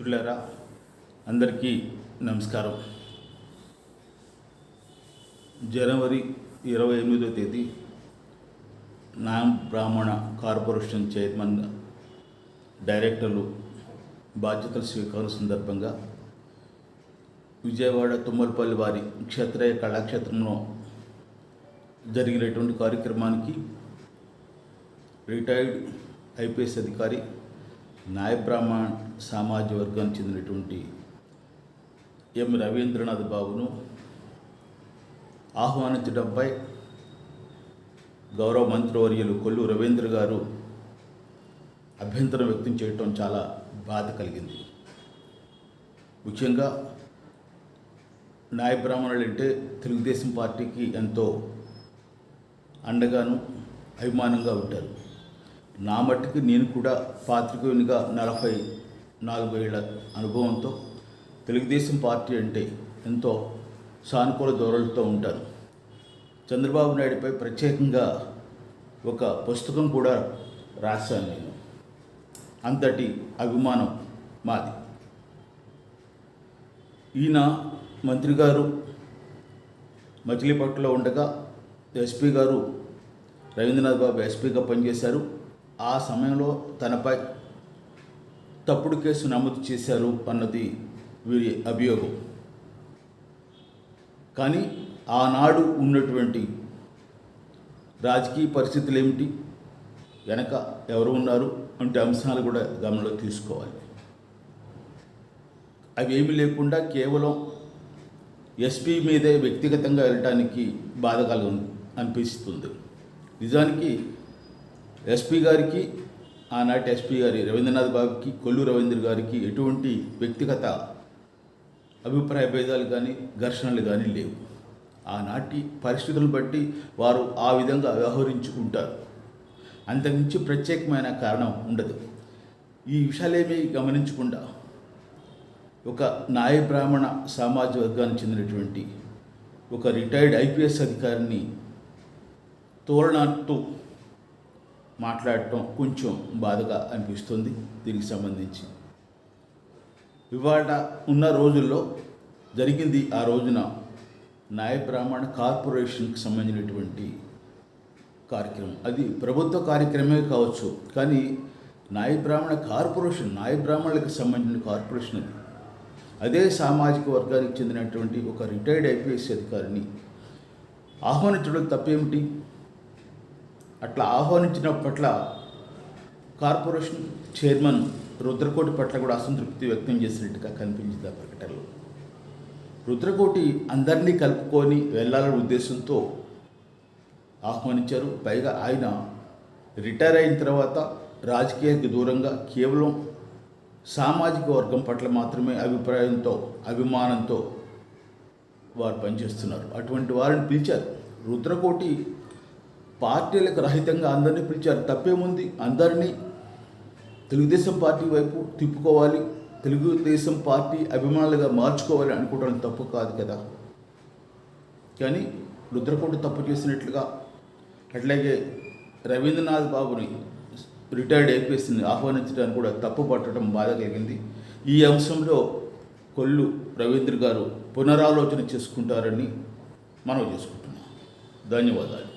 మిత్రులారా అందరికీ నమస్కారం. జనవరి 28వ తేదీ నాయం బ్రాహ్మణ కార్పొరేషన్ చైర్మన్ డైరెక్టర్లు బాధ్యతల స్వీకారం సందర్భంగా విజయవాడ తుమ్మలపల్లి వారి క్షత్రియ కళాక్షేత్రంలో జరిగినటువంటి కార్యక్రమానికి రిటైర్డ్ ఐపీఎస్ అధికారి నాయ బ్రాహ్మణ సామాజిక వర్గానికి చెందినటువంటి ఎం రవీంద్రనాథ్ బాబును ఆహ్వానించడంపై గౌరవ మంత్రివర్యులు కొల్లు రవీంద్ర గారు అభ్యంతరం వ్యక్తం చేయటం చాలా బాధ కలిగింది. ముఖ్యంగా నాయ బ్రాహ్మణులు అంటే తెలుగుదేశం పార్టీకి ఎంతో అండగాను అభిమానంగా ఉంటారు. నా మట్టుకు నేను కూడా పాత్రికేయునిగా 44 ఏళ్ల అనుభవంతో తెలుగుదేశం పార్టీ అంటే ఎంతో సానుకూల ధోరణితో ఉంటాను. చంద్రబాబు నాయుడుపై ప్రత్యేకంగా ఒక పుస్తకం కూడా రాశాను నేను. అంతటి అభిమానం మాది. ఈయన మంత్రి గారు మచిలీపట్నంలో ఉండగా ఎస్పీ గారు రవీంద్రనాథ్ బాబు ఎస్పీగా పనిచేశారు. ఆ సమయంలో తనపై తప్పుడు కేసు నమోదు చేశారు అన్నది వీరి అభియోగం. కానీ ఆనాడు ఉన్నటువంటి రాజకీయ పరిస్థితులు ఏమిటి, వెనక ఎవరు ఉన్నారు అంటే అంశాలు కూడా గమనంలో తీసుకోవాలి. అవి ఏమీ లేకుండా కేవలం ఎస్పీ మీదే వ్యక్తిగతంగా వెళ్ళటానికి బాధ అనిపిస్తుంది. నిజానికి ఎస్పీ గారికి, ఆనాటి ఎస్పీ గారి రవీంద్రనాథ్ బాబుకి, కొల్లు రవీంద్ర గారికి ఎటువంటి వ్యక్తిగత అభిప్రాయ భేదాలు కానీ ఘర్షణలు కానీ లేవు. ఆనాటి పరిస్థితులను బట్టి వారు ఆ విధంగా వ్యవహరించుకుంటారు. అంతకుమించి ప్రత్యేకమైన కారణం ఉండదు. ఈ విషయాలేమీ గమనించకుండా ఒక నాయ బ్రాహ్మణ సామాజిక వర్గానికి చెందినటువంటి ఒక రిటైర్డ్ ఐపీఎస్ అధికారిని తోలనాడుతూ మాట్లాడటం కొంచెం బాధగా అనిపిస్తుంది. దీనికి సంబంధించి ఇవాళ ఉన్న రోజుల్లో జరిగింది, ఆ రోజున నాయ బ్రాహ్మణ కార్పొరేషన్కి సంబంధించినటువంటి కార్యక్రమం. అది ప్రభుత్వ కార్యక్రమమే కావచ్చు, కానీ నాయ బ్రాహ్మణ కార్పొరేషన్, నాయ బ్రాహ్మణులకు సంబంధించిన కార్పొరేషన్ అది. అదే సామాజిక వర్గానికి చెందినటువంటి ఒక రిటైర్డ్ ఐపీఎస్ అధికారిని ఆహ్వానించడం తప్పేమిటి? అట్లా ఆహ్వానించిన పట్ల కార్పొరేషన్ చైర్మన్ రుద్రకోటి పట్ల కూడా అసంతృప్తి వ్యక్తం చేసినట్టుగా కనిపించింది ఆ ప్రకటనలో. రుద్రకోటి అందరినీ కలుపుకొని వెళ్ళాలనే ఉద్దేశంతో ఆహ్వానించారు. పైగా ఆయన రిటైర్ అయిన తర్వాత రాజకీయానికి దూరంగా కేవలం సామాజిక వర్గం పట్ల మాత్రమే అభిప్రాయంతో, అభిమానంతో వారు పనిచేస్తున్నారు. అటువంటి వారిని పిలిచారు. రుద్రకోటి పార్టీలకు రహితంగా అందరినీ పిలిచారు. తప్పేముంది? అందరినీ తెలుగుదేశం పార్టీ వైపు తిప్పుకోవాలి, తెలుగుదేశం పార్టీ అభిమానులుగా మార్చుకోవాలి అనుకోవడం తప్పు కాదు కదా. కానీ రుద్రకోటి తప్పు చేసినట్లుగా, అట్లాగే రవీంద్రనాథ్ బాబుని రిటైర్డ్ ఐపీఎస్ని ఆహ్వానించడానికి కూడా తప్పు పట్టడం బాధ కలిగింది. ఈ అంశంలో కొల్లు రవీంద్ర గారు పునరాలోచన చేసుకుంటారని మనం చేసుకుంటున్నాం. ధన్యవాదాలు.